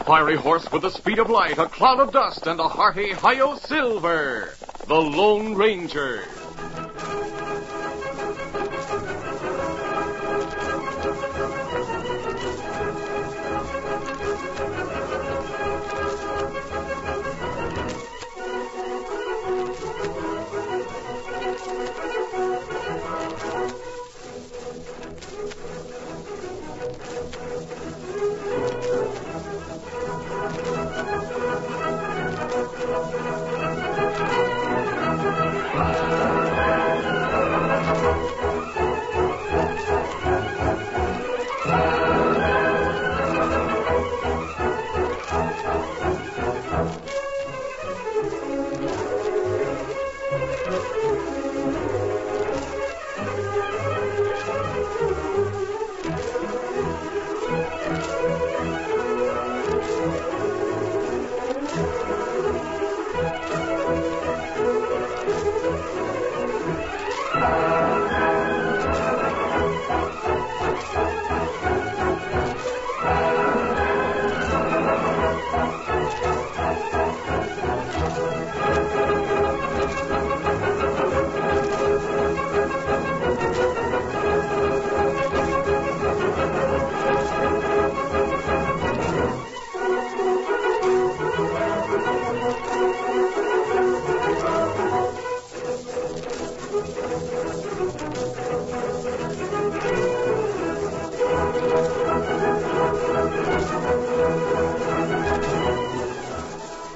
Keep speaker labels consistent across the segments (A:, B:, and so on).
A: fiery horse with the speed of light, a cloud of dust, and a hearty Hi-Yo Silver, the Lone Ranger.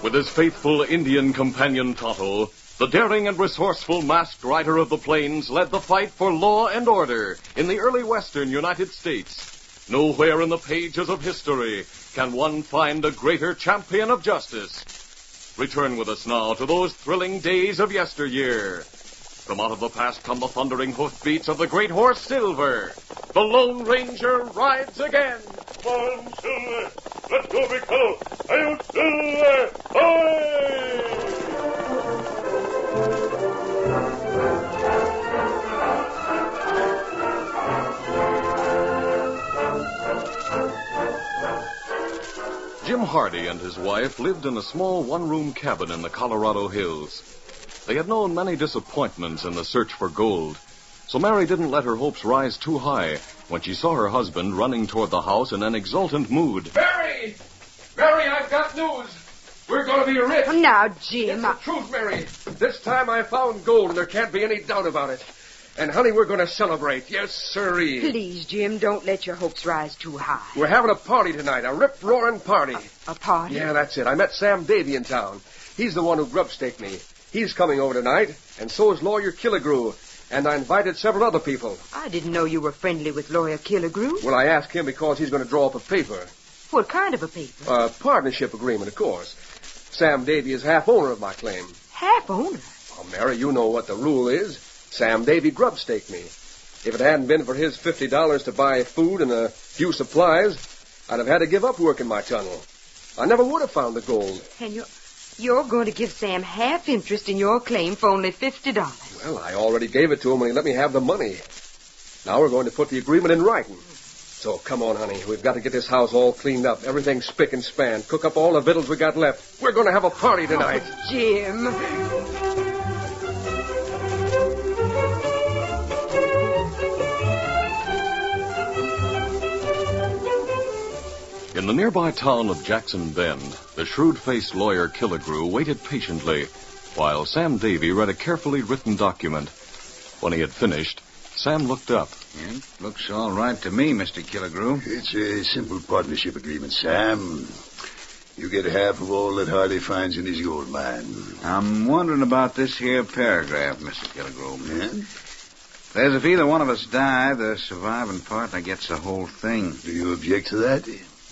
A: With his faithful Indian companion Tonto, the daring and resourceful masked rider of the plains led the fight for law and order in the early western United States. Nowhere in the pages of history can one find a greater champion of justice. Return with us now to those thrilling days of yesteryear. From out of the past come the thundering hoofbeats of the great horse Silver. The Lone Ranger rides again.
B: Come on, Silver. Let's go, big fellow. Hi-Yo, Silver. Hi!
A: Jim Hardy and his wife lived in a small one-room cabin in the Colorado hills. They had known many disappointments in the search for gold, so Mary didn't let her hopes rise too high when she saw her husband running toward the house in an exultant mood.
C: Mary! Mary, I've got news. We're going to be rich.
D: Oh, now, Jim.
C: It's the truth, Mary. This time I found gold, and there can't be any doubt about it. And, honey, we're going to celebrate. Yes, sirree.
D: Please, Jim, don't let your hopes rise too high.
C: We're having a party tonight, a rip-roaring party.
D: A party?
C: Yeah, that's it. I met Sam Davy in town. He's the one who grubstaked me. He's coming over tonight, and so is Lawyer Killigrew. And I invited several other people.
D: I didn't know you were friendly with Lawyer Killigrew.
C: Well, I asked him because he's going to draw up a paper.
D: What kind of a paper?
C: A partnership agreement, of course. Sam Davy is half owner of my claim.
D: Half owner?
C: Oh, Mary, you know what the rule is. Sam Davy grubstaked me. If it hadn't been for his $50 to buy food and a few supplies, I'd have had to give up working my tunnel. I never would have found the gold.
D: And you're going to give Sam half interest in your claim for only $50.
C: Well, I already gave it to him when he let me have the money. Now we're going to put the agreement in writing. So come on, honey. We've got to get this house all cleaned up. Everything spick and span. Cook up all the victuals we got left. We're going to have a party tonight.
D: Oh, Jim.
A: In the nearby town of Jackson Bend, the shrewd-faced lawyer Killigrew waited patiently while Sam Davy read a carefully written document. When he had finished, Sam looked up.
E: Yeah, looks all right to me, Mr. Killigrew.
F: It's a simple partnership agreement, Sam. You get half of all that Hardy finds in his gold mine.
E: I'm wondering about this here paragraph, Mr. Killigrew.
F: Yeah?
E: Says if either one of us die, the surviving partner gets the whole thing.
F: Do you object to that?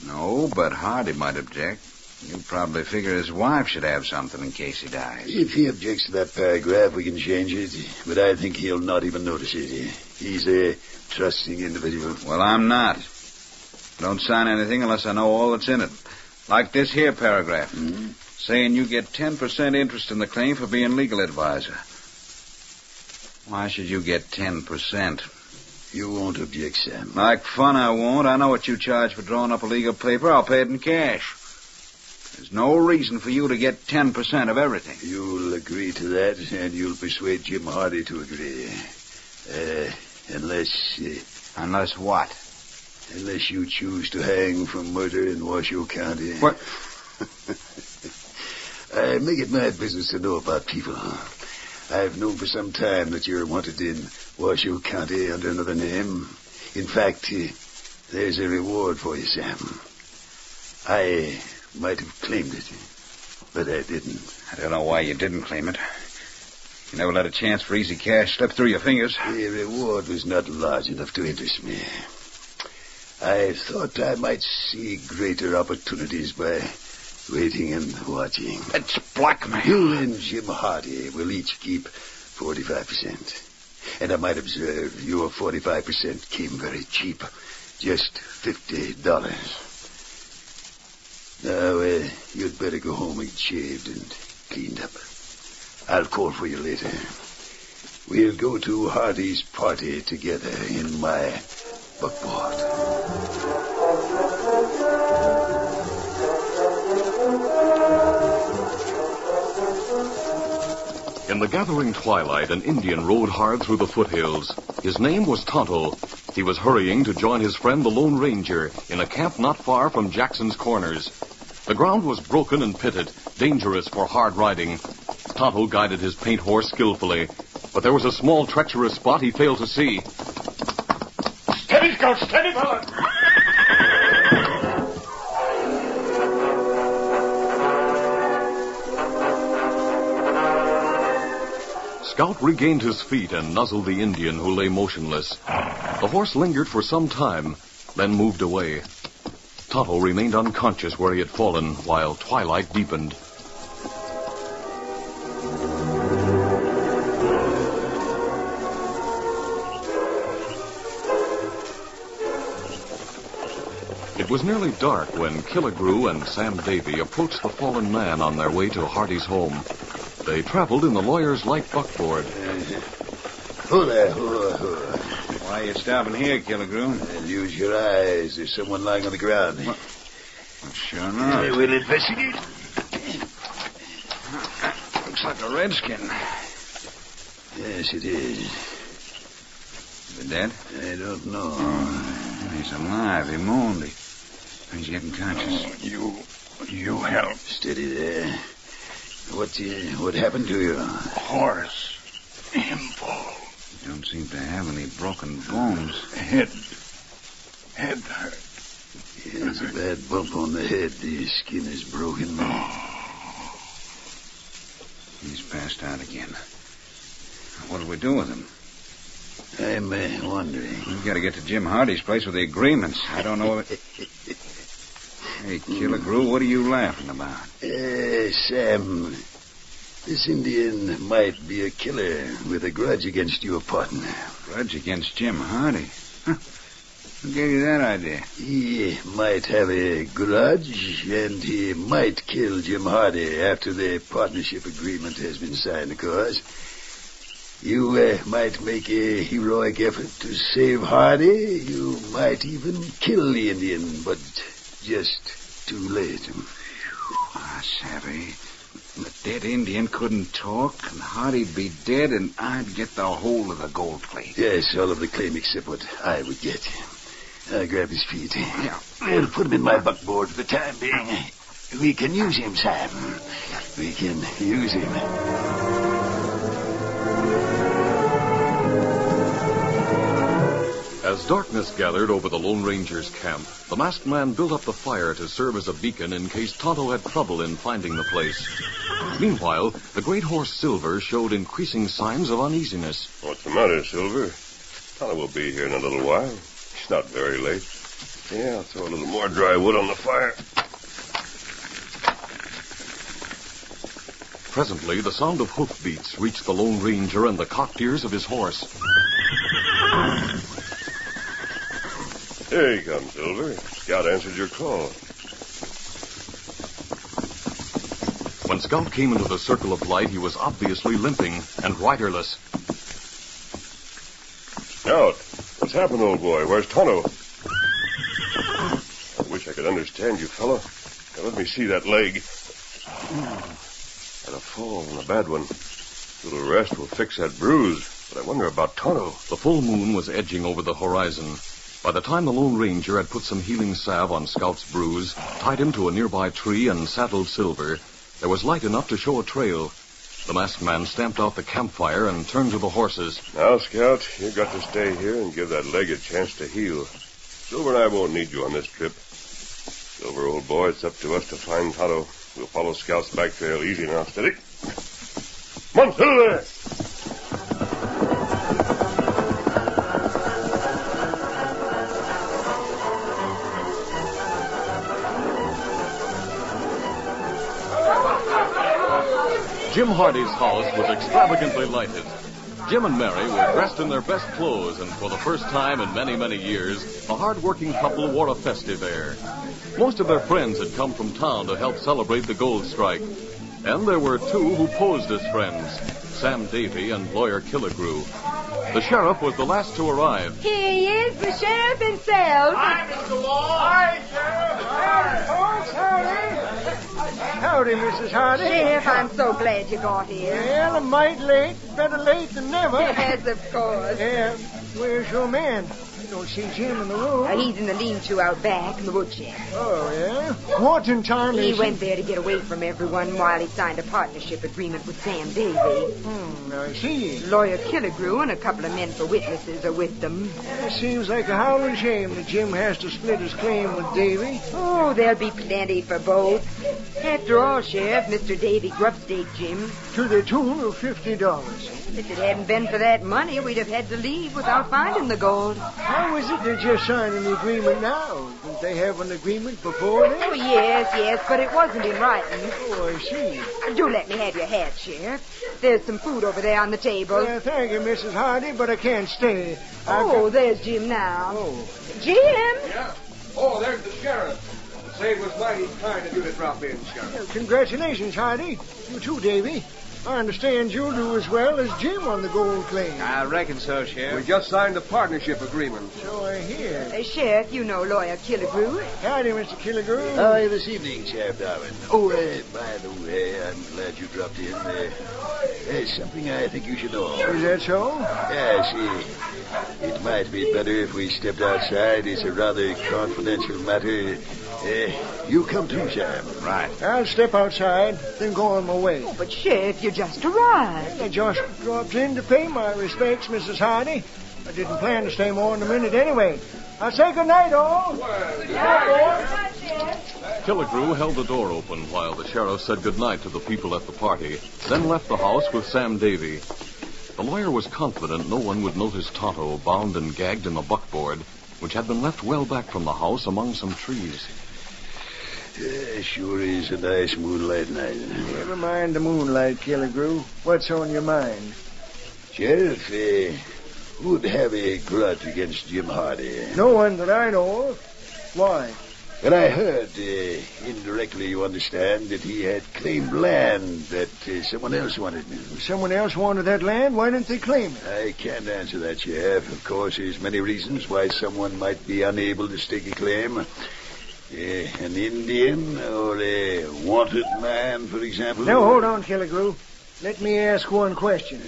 E: No, but Hardy might object. You probably figure his wife should have something in case he dies.
F: If he objects to that paragraph, we can change it. But I think he'll not even notice it. He's a trusting individual.
E: Well, I'm not. Don't sign anything unless I know all that's in it. Like this here paragraph.
F: Mm-hmm.
E: Saying you get 10% interest in the claim for being legal advisor. Why should you get 10%?
F: You won't object, Sam.
E: Like fun I won't. I know what you charge for drawing up a legal paper. I'll pay it in cash. There's no reason for you to get 10% of everything.
F: You'll agree to that, and you'll persuade Jim Hardy to agree. Unless...
E: Unless what?
F: Unless you choose to hang for murder in Washoe County.
E: What?
F: I make it my business to know about people. I've known for some time that you're wanted in Washoe County under another name. In fact, there's a reward for you, Sam. I might have claimed it, but I didn't.
E: I don't know why you didn't claim it. You never let a chance for easy cash slip through your fingers.
F: The reward was not large enough to interest me. I thought I might see greater opportunities by waiting and watching.
E: It's blackmail.
F: You and Jim Hardy will each keep 45%. And I might observe your 45% came very cheap. Just $50. Now, you'd better go home and shaved and cleaned up. I'll call for you later. We'll go to Hardy's party together in my buckboard.
A: In the gathering twilight, an Indian rode hard through the foothills. His name was Tonto. He was hurrying to join his friend the Lone Ranger in a camp not far from Jackson's Corners. The ground was broken and pitted, dangerous for hard riding. Tonto guided his paint horse skillfully, but there was a small treacherous spot he failed to see.
B: Steady, Scout, steady, fella.
A: Scout regained his feet and nuzzled the Indian who lay motionless. The horse lingered for some time, then moved away. Tonto remained unconscious where he had fallen while twilight deepened. It was nearly dark when Killigrew and Sam Davy approached the fallen man on their way to Hardy's home. They traveled in the lawyer's light buckboard.
F: Hola.
E: Why are you stopping here, Killigrew?
F: Use your eyes. There's someone lying on the ground.
E: Well, sure enough.
F: We'll investigate.
E: Looks like a redskin.
F: Yes, it is.
E: Is he dead?
F: I don't know.
E: He's alive. He moaned. He's getting conscious.
B: You help.
F: Steady there. What happened to you?
B: Horse. Him fall.
E: You don't seem to have any broken bones.
B: Head hurt.
F: There's a bad bump on the head. The skin is broken.
E: He's passed out again. What do we do with him?
F: I'm wondering.
E: We've got to get to Jim Hardy's place with the agreements. I don't know if... Hey, Killigrew, what are you laughing about?
F: Sam, this Indian might be a killer with a grudge against your partner.
E: Grudge against Jim Hardy? Huh. Who gave you that idea?
F: He might have a grudge, and he might kill Jim Hardy after the partnership agreement has been signed, of course. You might make a heroic effort to save Hardy. You might even kill the Indian, but just too late.
E: Savvy. The dead Indian couldn't talk, and Hardy'd be dead, and I'd get the whole of the gold plate.
F: Yes, all of the claim except what I would get. I grab his feet.
E: Yeah.
F: We'll put him in my buckboard for the time being. We can use him, Sam. We can use him.
A: As darkness gathered over the Lone Ranger's camp, the masked man built up the fire to serve as a beacon in case Tonto had trouble in finding the place. Meanwhile, the great horse Silver showed increasing signs of uneasiness.
B: What's the matter, Silver? Tonto will be here in a little while. It's not very late. Yeah, I'll throw a little more dry wood on the fire.
A: Presently, the sound of hoofbeats reached the Lone Ranger and the cocked ears of his horse.
B: Here you come, Silver. Scout answered your call.
A: When Scout came into the circle of light, he was obviously limping and riderless.
B: Scout, what's happened, old boy? Where's Tonto? I wish I could understand you, fella. Now, let me see that leg. Had a fall and a bad one. A little rest will fix that bruise. But I wonder about Tonto.
A: The full moon was edging over the horizon. By the time the Lone Ranger had put some healing salve on Scout's bruise, tied him to a nearby tree, and saddled Silver, there was light enough to show a trail. The masked man stamped out the campfire and turned to the horses.
B: Now, Scout, you've got to stay here and give that leg a chance to heal. Silver and I won't need you on this trip. Silver, old boy, it's up to us to find Tonto. We'll follow Scout's back trail easy now. Steady. Come on, Silver!
A: Jim Hardy's house was extravagantly lighted. Jim and Mary were dressed in their best clothes, and for the first time in many, many years, the hard-working couple wore a festive air. Most of their friends had come from town to help celebrate the gold strike. And there were two who posed as friends, Sam Davy and Lawyer Killigrew. The sheriff was the last to arrive.
D: Here he is, the sheriff himself.
G: Hi, Mr. Law. Hi, Sheriff. Howdy, folks. Howdy. Howdy, Mrs. Hardy.
D: Sheriff, I'm so glad you got here.
G: Well, a mite late. Better late than never.
D: Yes, of course.
G: Where's your man? You don't see Jim in the room.
D: He's in the lean-to out back in the woodshed.
G: Oh, yeah? What in time
D: He
G: is
D: went there to get away from everyone while he signed a partnership agreement with Sam Davy.
G: I see.
D: Lawyer Killigrew and a couple of men for witnesses are with them.
G: It seems like a howling shame that Jim has to split his claim with Davy.
D: Oh, there'll be plenty for both. After all, Sheriff, Mr. Davy Grubstake Jim.
G: To the tune of $50.
D: If it hadn't been for that money, we'd have had to leave without finding the gold.
G: How is it they're just signing the agreement now? Didn't they have an agreement before this?
D: Oh, yes, but it wasn't in writing.
G: Oh, I see.
D: Do let me have your hat, Sheriff. There's some food over there on the table.
G: Thank you, Mrs. Hardy, but I can't stay.
D: There's Jim now.
G: Oh.
D: Jim!
C: Yeah? Oh, there's the sheriff. Say it was mighty kind of you to drop in, Sheriff.
G: Congratulations, Hardy. You too, Davy. I understand you'll do as well as Jim on the gold claim.
E: I reckon so,
C: We
E: Sheriff.
C: just signed a partnership agreement.
G: So I hear.
D: Sheriff, you know Lawyer Killigrew.
G: Howdy, Mr. Killigrew.
F: Hi, this evening, Sheriff Darwin. Oh, by the way, I'm glad you dropped in. There's something I think you should know.
G: Is that so?
F: Yeah, see, it might be better if we stepped outside. It's a rather confidential matter. You come too, Sheriff.
E: Right.
G: I'll step outside, then go on my way.
D: But, Sheriff, you just arrived.
G: I just dropped in to pay my respects, Mrs. Hardy. I didn't plan to stay more than a minute anyway. I'll say good night, all.
A: Killigrew held the door open while the sheriff said goodnight to the people at the party, then left the house with Sam Davy. The lawyer was confident no one would notice Tonto bound and gagged in the buckboard, which had been left well back from the house among some trees.
F: Sure is a nice moonlight night.
G: Never mind the moonlight, Killigrew. What's on your mind?
F: Sheriff, who'd have a grudge against Jim Hardy?
G: No one that I know of. Why?
F: But I heard, indirectly you understand, that he had claimed land that someone else wanted.
G: Someone else wanted that land? Why didn't they claim it?
F: I can't answer that, Sheriff. Of course, there's many reasons why someone might be unable to stake a claim. An Indian or a wanted man, for example.
G: Now, hold on, Killigrew. Let me ask one question.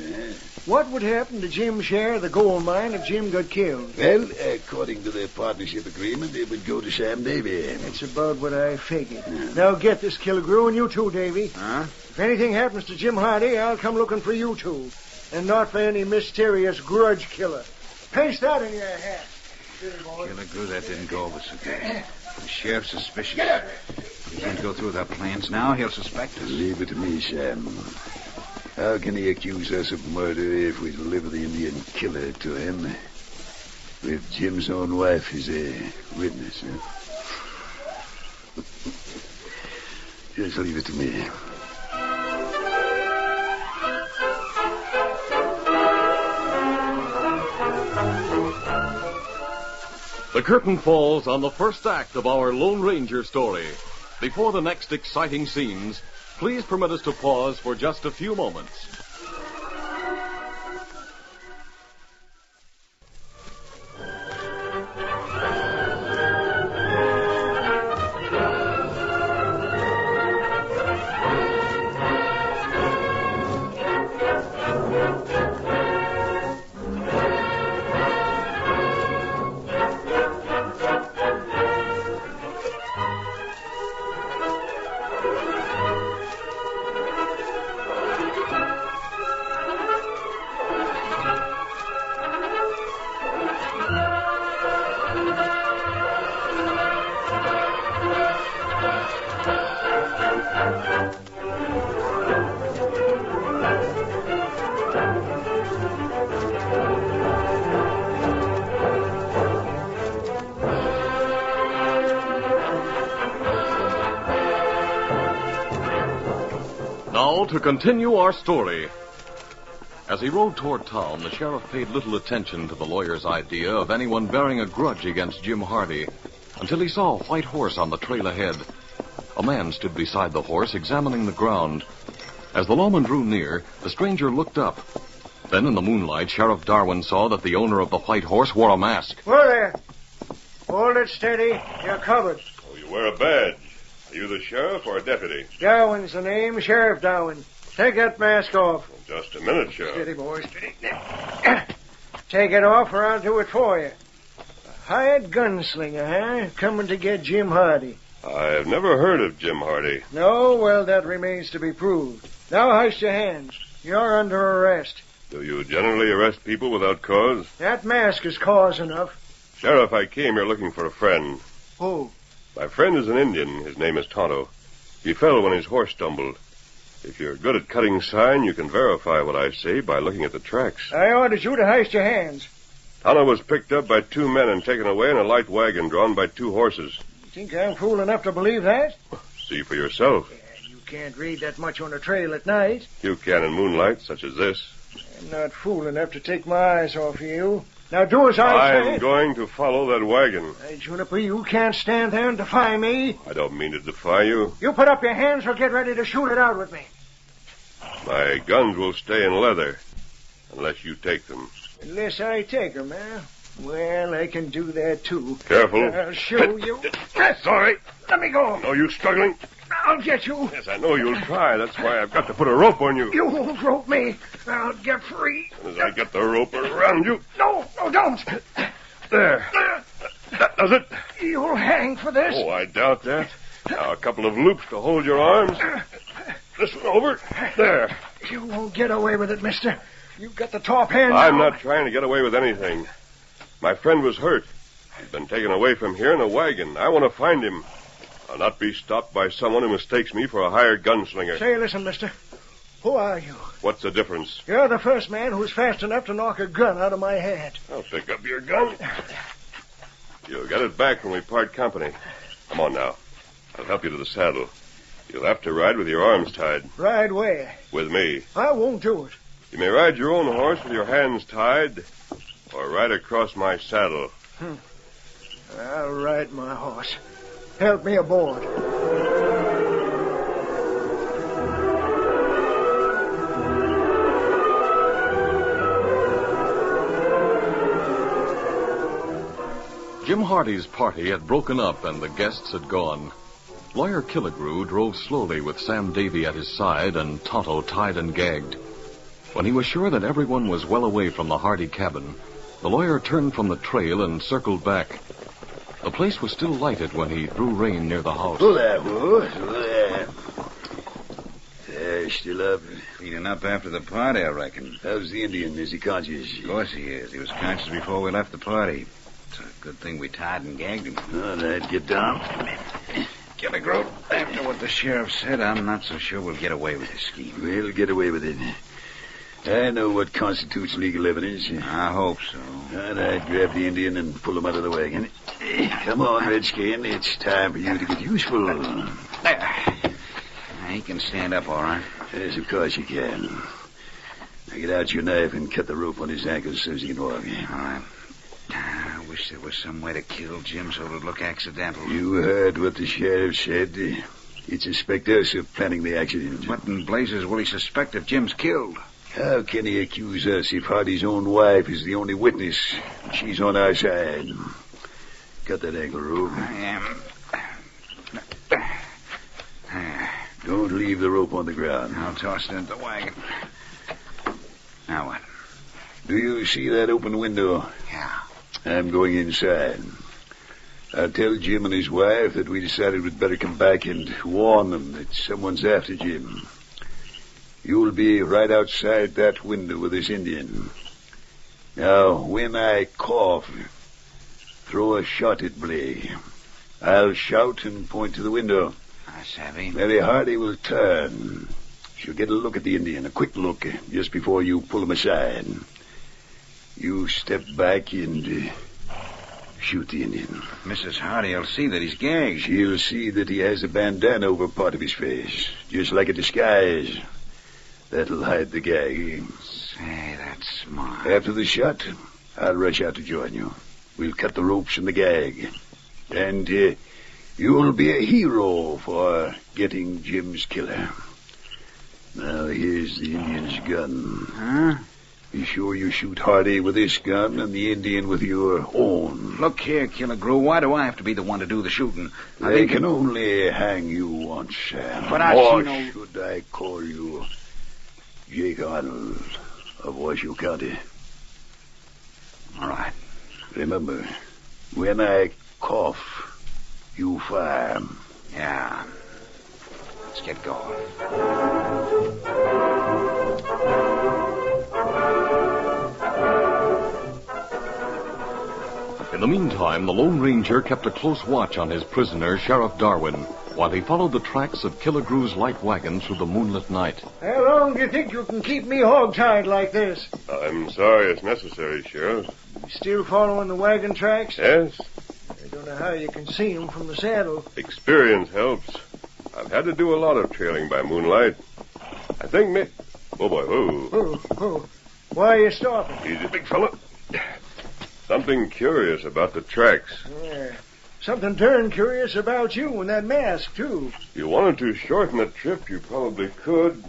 G: What would happen to Jim's share of the gold mine if Jim got killed?
F: Well, according to the partnership agreement, it would go to Sam Davy.
G: That's about what I figured. Now get this, Killigrew, and you too, Davy.
E: Huh?
G: If anything happens to Jim Hardy, I'll come looking for you two. And not for any mysterious grudge killer. Paste that in your hat.
E: Killigrew, that didn't go over so good. The sheriff's suspicious. If we can't go through with our plans now, he'll suspect us.
F: Leave it to me, Sam. How can he accuse us of murder if we deliver the Indian killer to him? With Jim's own wife as a witness, huh? Just leave it to me.
A: The curtain falls on the first act of our Lone Ranger story. Before the next exciting scenes, please permit us to pause for just a few moments. Now to continue our story. As he rode toward town, the sheriff paid little attention to the lawyer's idea of anyone bearing a grudge against Jim Hardy until he saw a white horse on the trail ahead. A man stood beside the horse, examining the ground. As the lawman drew near, the stranger looked up. Then in the moonlight, Sheriff Darwin saw that the owner of the white horse wore a mask.
G: Whoa there. Hold it steady. You're covered.
B: Oh, you wear a badge. Are you the sheriff or a deputy?
G: Darwin's the name, Sheriff Darwin. Take that mask off.
B: Just a minute, Sheriff.
G: Steady, boy, steady. Take it off or I'll do it for you. A hired gunslinger, huh? Coming to get Jim Hardy.
B: I've never heard of Jim Hardy.
G: No? Well, that remains to be proved. Now hoist your hands. You're under arrest.
B: Do you generally arrest people without cause?
G: That mask is cause enough.
B: Sheriff, I came here looking for a friend.
G: Who?
B: My friend is an Indian. His name is Tonto. He fell when his horse stumbled. If you're good at cutting sign, you can verify what I say by looking at the tracks.
G: I ordered you to hoist your hands.
B: Tonto was picked up by 2 men and taken away in a light wagon drawn by 2 horses.
G: You think I'm fool enough to believe that?
B: See for yourself.
G: You can't read that much on the trail at night.
B: You can in moonlight such as this.
G: I'm not fool enough to take my eyes off you. Now do as I say.
B: I'm going to follow that wagon.
G: Hey, Juniper, you can't stand there and defy me.
B: I don't mean to defy you.
G: You put up your hands or get ready to shoot it out with me.
B: My guns will stay in leather, unless you take them.
G: Unless I take them, eh? Well, I can do that, too.
B: Careful.
G: I'll show you.
B: Sorry.
G: Let me go.
B: No use struggling.
G: I'll get you.
B: Yes, I know you'll try. That's why I've got to put a rope on you.
G: You won't rope me. I'll get free.
B: As soon as I get the rope around you.
G: No, don't.
B: There. That does it.
G: You'll hang for this.
B: Oh, I doubt that. Now, a couple of loops to hold your arms. This one over. There.
G: You won't get away with it, mister. You've got the top hand.
B: I'm
G: now.
B: not trying to get away with anything. My friend was hurt. He's been taken away from here in a wagon. I want to find him. I'll not be stopped by someone who mistakes me for a hired gunslinger.
G: Say, listen, mister. Who are you?
B: What's the difference?
G: You're the first man who's fast enough to knock a gun out of my hand.
B: I'll pick up your gun. You'll get it back when we part company. Come on now. I'll help you to the saddle. You'll have to ride with your arms tied.
G: Ride where?
B: With me.
G: I won't do it.
B: You may ride your own horse with your hands tied, or ride across my saddle.
G: I'll ride my horse. Help me aboard.
A: Jim Hardy's party had broken up and the guests had gone. Lawyer Killigrew drove slowly with Sam Davy at his side and Tonto tied and gagged. When he was sure that everyone was well away from the Hardy cabin, the lawyer turned from the trail and circled back. The place was still lighted when he drew rein near the house.
F: Who there, who? Who there? Still up?
E: Cleaning up after the party, I reckon.
F: How's the Indian? Is he conscious?
E: Of course he is. He was conscious before we left the party. It's a good thing we tied and gagged him.
F: All right, get down.
E: Killigrew, after what the sheriff said, I'm not so sure we'll get away with this scheme.
F: We'll get away with it. I know what constitutes legal evidence.
E: I hope so.
F: All right, grab the Indian and pull him out of the wagon. Come on, Redskin. It's time for you to get useful.
E: There. He can stand up all right.
F: Yes, of course you can. Now get out your knife and cut the rope on his ankles so he can walk.
E: All right. I wish there was some way to kill Jim so it would look accidental.
F: You heard what the sheriff said. He'd suspect us of planning the accident.
E: What in blazes will he suspect if Jim's killed?
F: How can he accuse us if Hardy's own wife is the only witness? She's on our side. Cut that ankle rope.
E: I am.
F: Don't leave the rope on the ground.
E: I'll toss it into the wagon. Now what?
F: Do you see that open window?
E: Yeah.
F: I'm going inside. I'll tell Jim and his wife that we decided we'd better come back and warn them that someone's after Jim. You'll be right outside that window with this Indian. Now, when I cough, throw a shot at Blay. I'll shout and point to the window.
E: I savvy.
F: Mary Hardy will turn. She'll get a look at the Indian, a quick look, just before you pull him aside. You step back and shoot the Indian.
E: Mrs. Hardy will see that he's gagged.
F: She'll see that he has a bandana over part of his face, just like a disguise. That'll hide the gag.
E: Say, that's smart.
F: After the shot, I'll rush out to join you. We'll cut the ropes and the gag. And you'll be a hero for getting Jim's killer. Now, here's the Indian's gun.
E: Huh?
F: Be sure you shoot Hardy with this gun and the Indian with your own.
E: Look here, Killer Gru. Why do I have to be the one to do the shooting?
F: They can only hang you once, Sam.
E: But I
F: or
E: see no...
F: should I call you Jake Arnold of Washoe County?
E: All right.
F: Remember, when I cough, you fire.
E: Yeah. Let's get going.
A: In the meantime, the Lone Ranger kept a close watch on his prisoner, Sheriff Darwin, while he followed the tracks of Killer Gru's light wagon through the moonlit night.
G: How long do you think you can keep me hog-tied like this?
B: I'm sorry it's necessary, Sheriff.
G: You still following the wagon tracks?
B: Yes,
G: I don't know how you can see them from the saddle.
B: experience helps. I've had to do a lot of trailing by moonlight. I think me... Oh, boy, whoa.
G: Oh. Why are you stopping?
B: Easy, big fella. Something curious about the tracks.
G: Yeah. Something darn curious about you and that mask, too.
B: If you wanted to shorten the trip, you probably could.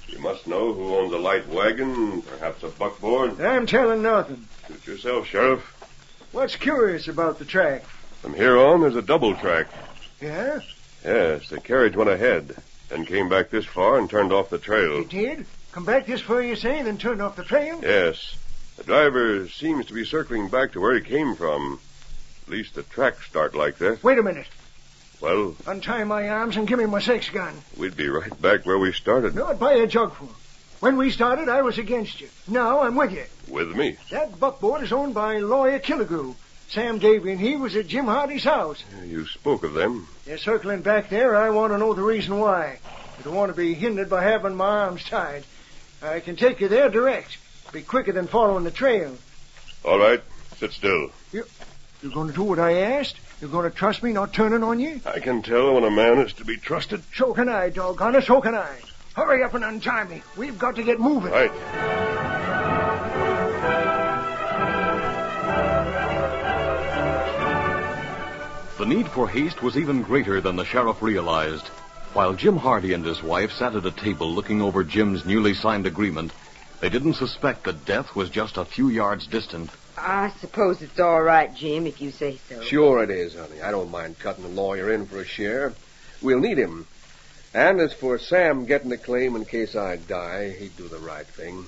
B: You must know who owns a light wagon, perhaps a buckboard.
G: I'm telling nothing.
B: Suit yourself, Sheriff.
G: What's curious about the track?
B: From here on, there's a double track.
G: Yeah?
B: Yes, the carriage went ahead, then came back this far and turned off the trail.
G: It did? Come back this far, you say, then turn off the trail?
B: Yes. The driver seems to be circling back to where he came from. At least the tracks start like that.
G: Wait a minute.
B: Well,
G: Untie my arms and give me my sex gun.
B: we'd be right back where we started.
G: Not by a jugful. When we started, I was against you. Now I'm with you.
B: With me.
G: That buckboard is owned by lawyer Killigrew. Sam Davy and he was at Jim Hardy's house.
B: You spoke of them.
G: They're circling back there. I want to know the reason why. I don't want to be hindered by having my arms tied. I can take you there direct. Be quicker than following the trail.
B: All right, sit still.
G: You're going to do what I asked? You're going to trust me not turning on you?
B: I can tell when a man is to be trusted.
G: So can I, doggone it, so can I. Hurry up and untie me. We've got to get moving.
B: Right.
A: The need for haste was even greater than the sheriff realized. While Jim Hardy and his wife sat at a table looking over Jim's newly signed agreement, they didn't suspect that death was just a few yards distant.
D: I suppose it's all right, Jim, if you say so.
C: Sure it is, honey. I don't mind cutting the lawyer in for a share. We'll need him. And as for Sam getting a claim in case I die, he'd do the right thing.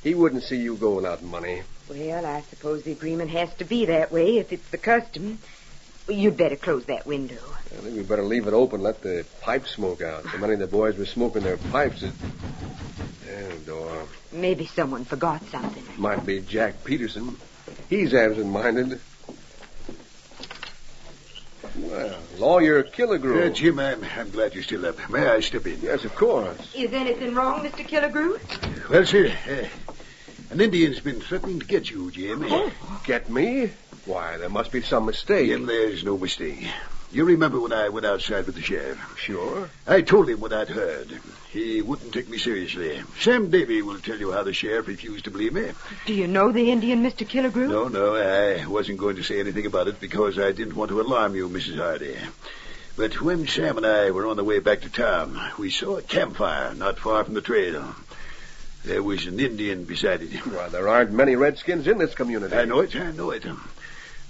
C: He wouldn't see you go without money.
D: Well, I suppose the agreement has to be that way if it's the custom. You'd better close that window.
C: I think we better leave it open, let the pipe smoke out. So many of the boys were smoking their pipes. There, the door.
D: Maybe someone forgot something.
C: Might be Jack Peterson. He's absent-minded. Well, lawyer Killigrew.
F: Jim, I'm glad you're still up. May I step in?
C: Yes, of course.
D: Is anything wrong, Mr. Killigrew?
F: Well, sir, an Indian's been threatening to get you, Jim.
C: Get me? Why, there must be some mistake.
F: Jim, there's no mistake. You remember when I went outside with the sheriff?
C: Sure.
F: I told him what I'd heard. He wouldn't take me seriously. Sam Davy will tell you how the sheriff refused to believe me.
D: Do you know the Indian, Mr. Killigrew?
F: No, I wasn't going to say anything about it because I didn't want to alarm you, Mrs. Hardy. But when Sam and I were on the way back to town, we saw a campfire not far from the trail. There was an Indian beside it.
C: Well, there aren't many redskins in this community.
F: I know it.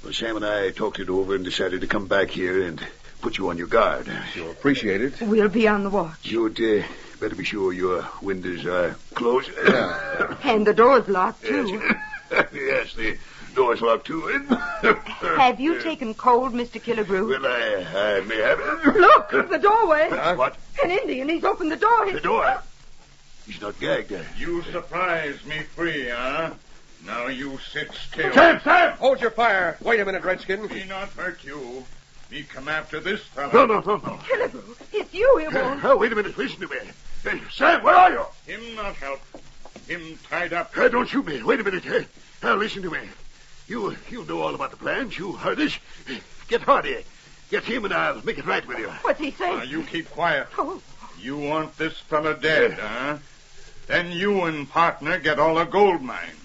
F: Well, Sam and I talked it over and decided to come back here and put you on your guard.
C: Sure, appreciate it.
D: We'll be on the watch.
F: You'd better be sure your windows are closed.
C: Yeah.
D: And the door's locked, too.
F: Yes, the door's locked, too.
D: Have you taken cold, Mr. Killigrew?
F: Well, I may have it.
D: Look, the doorway.
F: What?
D: An Indian. He's opened the door.
F: The door? He's not gagged.
H: You surprised me free, huh? Now you sit still.
C: Sam! Hold your fire. Wait a minute, Redskin.
H: Me not hurt you. Me come after this fellow.
F: No.
D: Killigrew, it's you, he won't.
F: Oh, wait a minute. Listen to me. Hey, Sam, where are you?
H: Him not help. Him tied up.
F: Don't shoot me. Wait a minute. Now, listen to me. You know all about the plans. You heard us. Get Hardy. Get him and I'll make it right with you.
D: What's he saying?
H: Now, you keep quiet.
D: Oh.
H: You want this fellow dead, huh? Then you and partner get all the gold mine.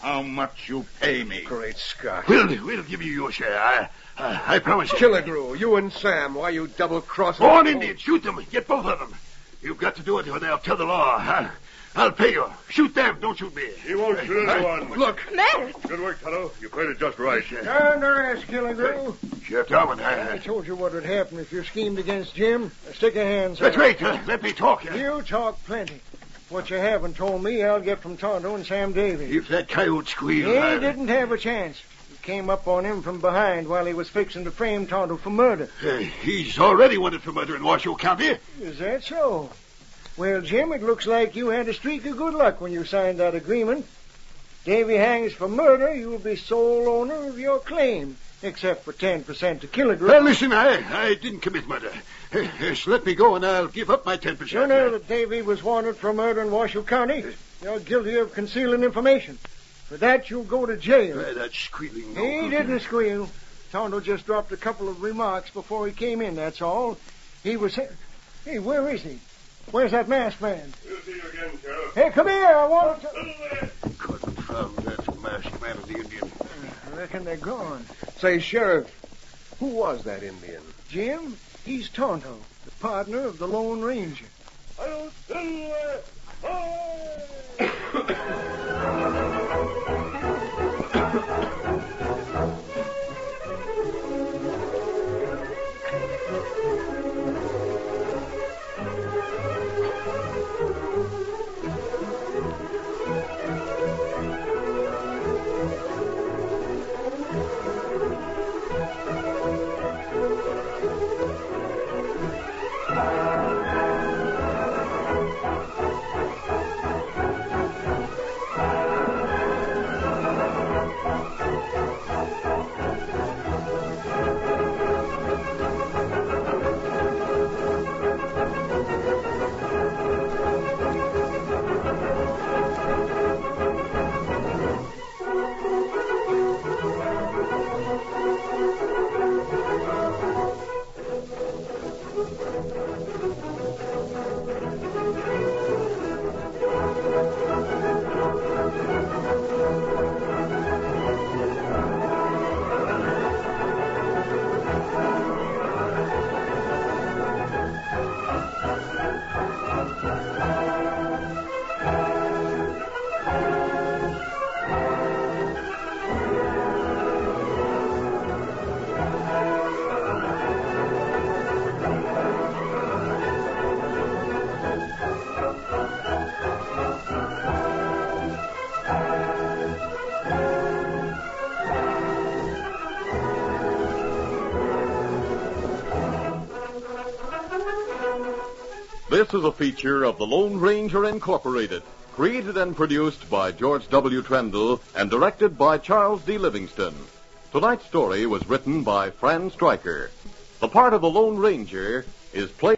H: How much you pay me?
C: Great Scott.
F: We'll give you your share. I promise you.
C: Killigrew, you and Sam, why you double-crossing?
F: Go on, Indian. Shoot them. Get both of them. You've got to do it or they'll tell the law. I'll pay you. Shoot them. Don't shoot me.
B: He won't shoot anyone.
C: Look.
D: Matter?
B: Good work, Tonto. You played it just right.
G: Down to rest, Killigrew.
F: Sheriff Darwin,
G: I told you what would happen if you schemed against Jim. Stick your hands
F: That's
G: out.
F: right. Let me talk.
G: You talk plenty. What you haven't told me, I'll get from Tonto and Sam Davy.
F: If that coyote squeals...
G: He didn't have a chance. You came up on him from behind while he was fixing to frame Tonto for murder.
F: He's already wanted for murder in Washoe County.
G: Is that so? Well, Jim, it looks like you had a streak of good luck when you signed that agreement. Davy hangs for murder, you'll be sole owner of your claim, except for 10% to Killigrew.
F: Listen, I didn't commit murder. Just let me go and I'll give up my 10%.
G: You know that Davy was wanted for murder in Washoe County? You're guilty of concealing information. For that, you'll go to jail.
F: That squealing...
G: He didn't squeal. Tonto just dropped a couple of remarks before he came in, that's all. He was... Hey, where is he? Where's that masked man?
B: We'll see you again, Sheriff.
G: Hey, come here. I want to...
F: Confound that masked man of the Indian.
G: I reckon they're gone.
C: Say, Sheriff, who was that Indian?
G: Jim, he's Tonto, the partner of the Lone Ranger.
A: This is a feature of the Lone Ranger Incorporated, created and produced by George W. Trendle and directed by Charles D. Livingston. Tonight's story was written by Fran Stryker. The part of the Lone Ranger is played